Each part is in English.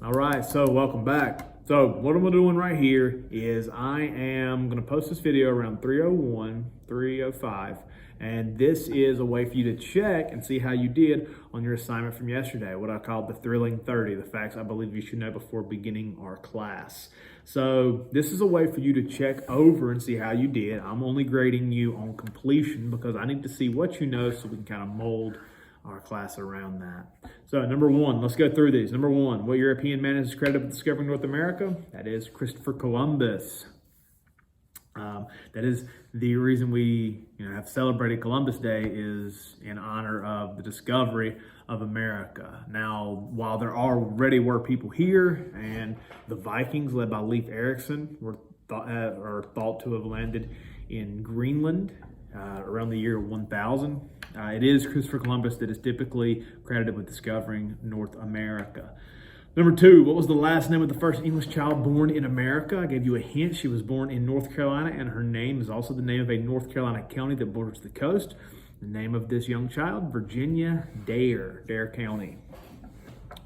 All right, so welcome back. So what I'm doing right here is I am going to post this video around 3:01, 3:05, and this is a way for you to check and see how you did on your assignment from yesterday, what I called the Thrilling 30, the facts I believe you should know before beginning our class. So this is a way for you to check over and see how you did. I'm only grading you on completion because I need to see what you know so we can kind of mold our class around that. So number one, let's go through these. Number one, what European man is credited with discovering North America? That is Christopher Columbus. That is the reason we have celebrated Columbus Day is in honor of the discovery of America. Now, while there already were people here, and the Vikings led by Leif Erikson are thought to have landed in Greenland around the year 1000. It is Christopher Columbus that is typically credited with discovering North America. Number two, what was the last name of the first English child born in America? I gave you a hint. She was born in North Carolina, and her name is also the name of a North Carolina county that borders the coast. The name of this young child, Virginia Dare County.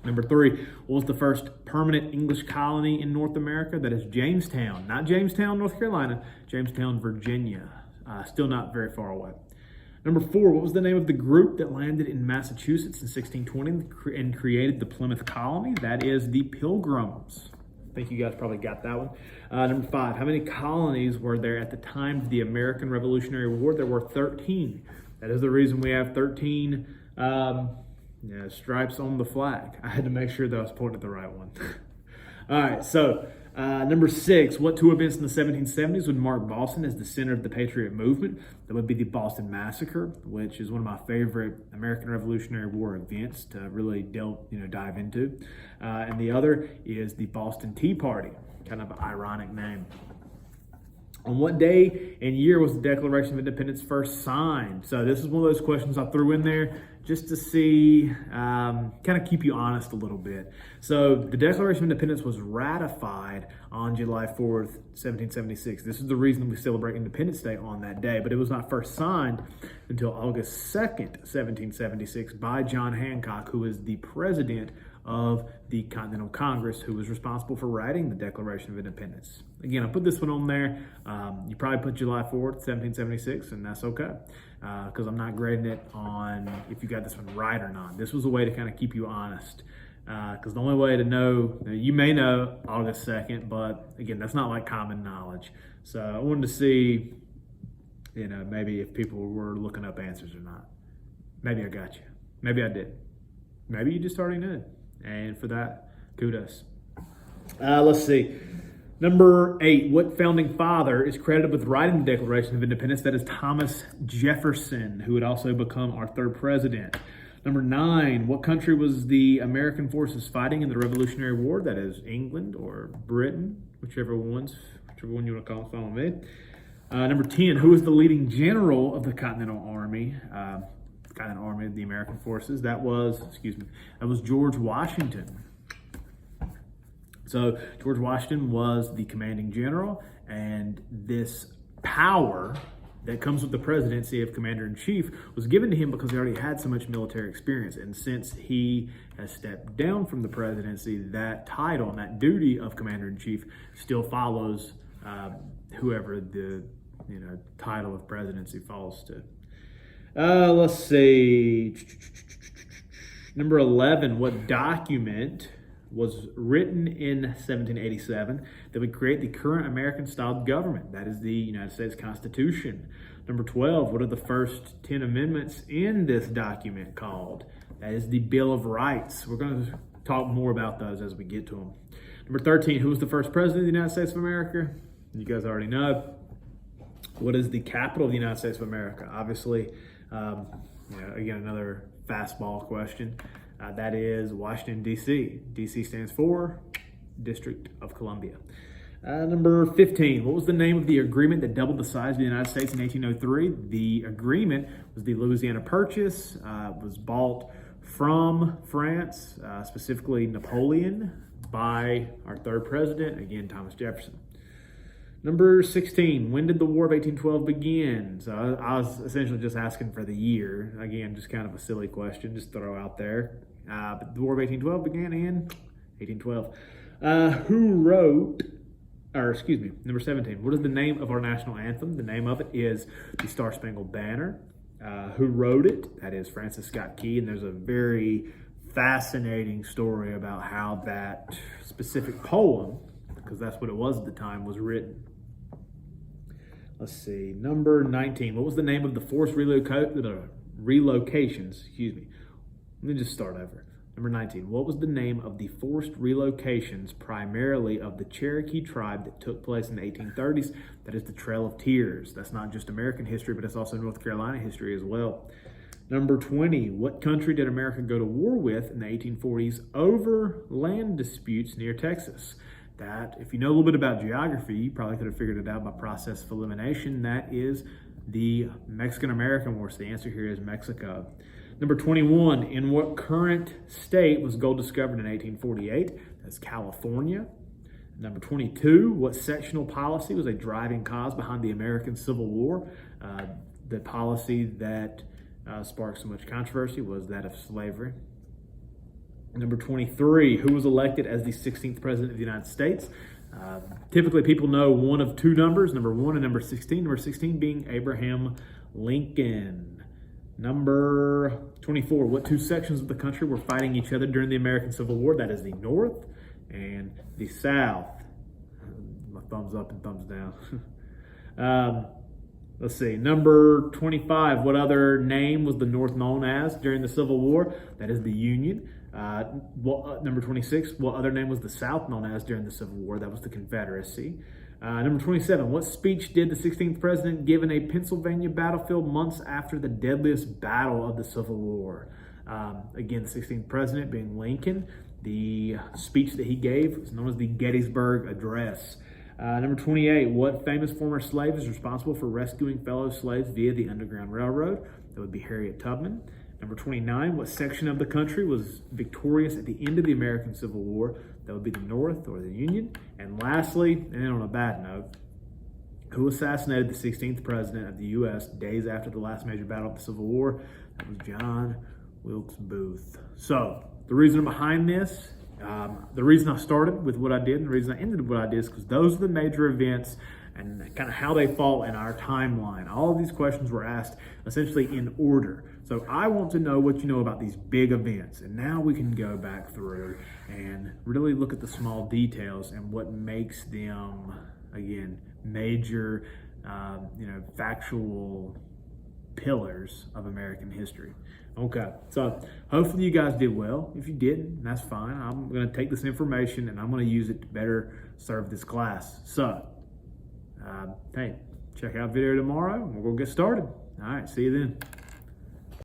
Number three, what was the first permanent English colony in North America? That is Jamestown. Not Jamestown, North Carolina, Jamestown, Virginia. Still not very far away. Number four, what was the name of the group that landed in Massachusetts in 1620 and created the Plymouth Colony? That is the Pilgrims. I think you guys probably got that one. Number five, how many colonies were there at the time of the American Revolutionary War? There were 13. That is the reason we have 13 stripes on the flag. I had to make sure that I was pointing at the right one. All right, so number six, what two events in the 1770s would mark Boston as the center of the Patriot movement? That would be the Boston Massacre, which is one of my favorite American Revolutionary War events to really dive into. And the other is the Boston Tea Party, kind of an ironic name. On what day and year was the Declaration of Independence first signed? So this is one of those questions I threw in there just to see, kind of keep you honest a little bit. So the Declaration of Independence was ratified on July 4th, 1776. This is the reason we celebrate Independence Day on that day, but it was not first signed until August 2nd, 1776 by John Hancock, who is the president of the Continental Congress, who was responsible for writing the Declaration of Independence. Again, I put this one on there. You probably put July 4th, 1776, and that's okay, because I'm not grading it on if you got this one right or not. This was a way to kind of keep you honest, because the only way to know, you may know August 2nd, but again, that's not like common knowledge. So I wanted to see, maybe if people were looking up answers or not. Maybe I got you. Maybe I did. Maybe you just already knew. And for that, kudos. Let's see. Number eight, what founding father is credited with writing the Declaration of Independence? That is Thomas Jefferson, who would also become our third president. Number nine, what country was the American forces fighting in the Revolutionary War? That is England or Britain, whichever one you want to call it, follow me. Number 10, who was the leading general of the Continental Army? Continental Army of the American forces. That was George Washington. So George Washington was the commanding general, and this power that comes with the presidency of commander-in-chief was given to him because he already had so much military experience. And since he has stepped down from the presidency, that title and that duty of commander-in-chief still follows whoever the title of presidency falls to. Let's see. Number 11, what document was written in 1787 that would create the current American-style government? That is the United States Constitution. Number 12, what are the first 10 amendments in this document called? That is the Bill of Rights. We're going to talk more about those as we get to them. Number 13, who was the first president of the United States of America? You guys already know. What is the capital of the United States of America? Obviously, again, another fastball question. That is Washington, D.C. D.C. stands for District of Columbia. Number 15, what was the name of the agreement that doubled the size of the United States in 1803? The agreement was the Louisiana Purchase. It was bought from France, specifically Napoleon, by our third president, again, Thomas Jefferson. Number 16, when did the War of 1812 begin? So I was essentially just asking for the year. Again, just kind of a silly question, just throw out there. But the War of 1812 began in 1812. Who wrote, or excuse me, number 17. What is the name of our national anthem? The name of it is the Star Spangled Banner. Who wrote it? That is Francis Scott Key, and there's a very fascinating story about how that specific poem, because that's what it was at the time, was written. Let's see, number 19. What was the name of the forced relocations? Excuse me. Let me just start over. Number 19. What was the name of the forced relocations, primarily of the Cherokee tribe, that took place in the 1830s? That is the Trail of Tears. That's not just American history, but it's also North Carolina history as well. Number 20. What country did America go to war with in the 1840s over land disputes near Texas? That, if you know a little bit about geography, you probably could have figured it out by process of elimination. That is the Mexican-American War. So the answer here is Mexico. Number 21, in what current state was gold discovered in 1848? That's California. Number 22, what sectional policy was a driving cause behind the American Civil War? The policy that sparked so much controversy was that of slavery. Number 23, who was elected as the 16th president of the United States? Typically, people know one of two numbers, number 1 and number 16. Number 16 being Abraham Lincoln. Number 24, what two sections of the country were fighting each other during the American Civil War? That is the North and the South. My thumbs up and thumbs down. Let's see, number 25, what other name was the North known as during the Civil War? That is the Union. Number 26, what other name was the South known as during the Civil War? That was the Confederacy. Number 27, what speech did the 16th president give in a Pennsylvania battlefield months after the deadliest battle of the Civil War? Again, the 16th president being Lincoln. The speech that he gave was known as the Gettysburg Address. Number 28, what famous former slave is responsible for rescuing fellow slaves via the Underground Railroad? That would be Harriet Tubman. Number 29, what section of the country was victorious at the end of the American Civil War? That would be the North or the Union. And lastly, and on a bad note, who assassinated the 16th president of the U.S. days after the last major battle of the Civil War? That was John Wilkes Booth. So the reason behind this, the reason I started with what I did and the reason I ended with what I did is because those are the major events and kind of how they fall in our timeline. All of these questions were asked essentially in order. So I want to know what you know about these big events. And now we can go back through and really look at the small details and what makes them, again, major, factual pillars of American history. Okay, so hopefully you guys did well. If you didn't, that's fine. I'm going to take this information and I'm going to use it to better serve this class. So, hey, check out video tomorrow and we're going to get started. All right, see you then.